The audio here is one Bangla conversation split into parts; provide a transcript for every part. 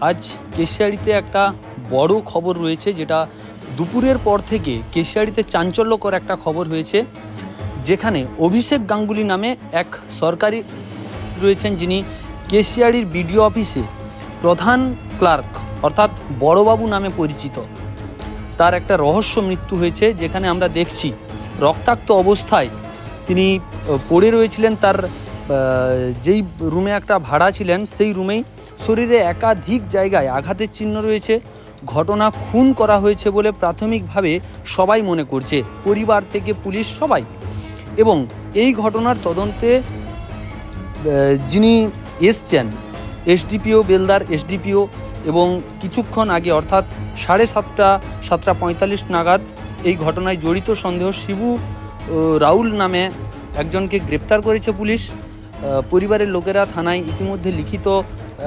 আজ কেশিয়াড়িতে একটা বড় খবর রয়েছে, যেটা দুপুরের পর থেকে কেশিয়াড়িতে চাঞ্চল্যকর একটা খবর হয়েছে, যেখানে অভিষেক গাঙ্গুলি নামে এক সরকারি রয়েছেন, যিনি কেশিয়াড়ির বিডিও অফিসে প্রধান ক্লার্ক অর্থাৎ বড়বাবু নামে পরিচিত। তার একটা রহস্য মৃত্যু হয়েছে, যেখানে আমরা দেখছি রক্তাক্ত অবস্থায় তিনি পড়ে রয়েছিলেন। তার যেই রুমে একটা ভাড়া ছিলেন, সেই রুমেই শরীরে একাধিক জায়গায় আঘাতের চিহ্ন রয়েছে। ঘটনা খুন করা হয়েছে বলে প্রাথমিকভাবে সবাই মনে করছে, পরিবার থেকে পুলিশ সবাই। এবং এই ঘটনার তদন্তে যিনি এসছেন এসডিপিও বেলদার এসডিপিও, এবং কিছুক্ষণ আগে অর্থাৎ 7:30 নাগাদ এই ঘটনায় জড়িত সন্দেহ শিবু রাউল নামে একজনকে গ্রেপ্তার করেছে পুলিশ। পরিবারের লোকেরা থানায় ইতিমধ্যে লিখিত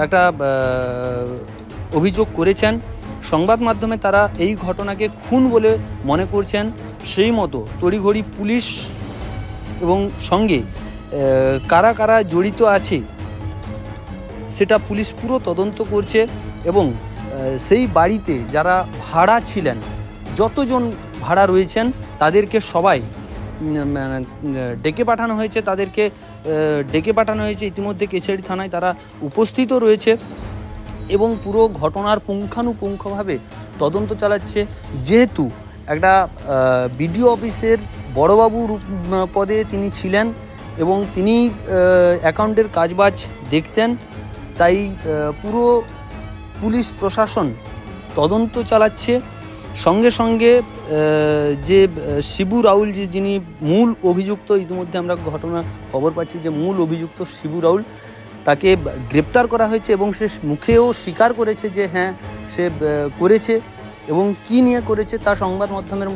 একটা অভিযোগ করেছেন। সংবাদ মাধ্যমে তারা এই ঘটনাকে খুন বলে মনে করছেন। সেই মতো তড়িঘড়ি পুলিশ এবং সঙ্গে কারা কারা জড়িত আছে সেটা পুলিশ পুরো তদন্ত করছে। এবং সেই বাড়িতে যারা ভাড়া ছিলেন, যতজন ভাড়া রয়েছেন, তাদেরকে সবাই ডেকে পাঠানো হয়েছে। ইতিমধ্যে কেশিয়াড়ি থানায় তারা উপস্থিতও রয়েছে এবং পুরো ঘটনার পুঙ্খানুপুঙ্খভাবে তদন্ত চালাচ্ছে। যেহেতু একটা বিডিও অফিসের বড়বাবুর পদে তিনি ছিলেন এবং তিনি অ্যাকাউন্টের কাজবাজ দেখতেন, তাই পুরো পুলিশ প্রশাসন তদন্ত চালাচ্ছে। সঙ্গে সঙ্গে যে শিবু রাউল, যিনি মূল অভিযুক্ত, ইতিমধ্যে আমরা ঘটনা খবর পাচ্ছি যে মূল অভিযুক্ত শিবু রাউল, তাকে গ্রেপ্তার করা হয়েছে এবং সে মুখেও স্বীকার করেছে যে হ্যাঁ সে করেছে, এবং কি নিয়ে করেছে তা সংবাদ মাধ্যমের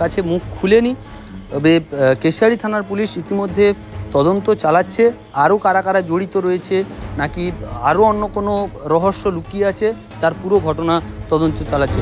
কাছে মুখ খুলেনি। তবে কেশিয়াড়ি থানার পুলিশ ইতিমধ্যে তদন্ত চালাচ্ছে। আরও কারা কারা জড়িত রয়েছে, নাকি আরও অন্য কোনো রহস্য লুকিয়ে আছে, তার পুরো ঘটনা তদন্ত চালাচ্ছে।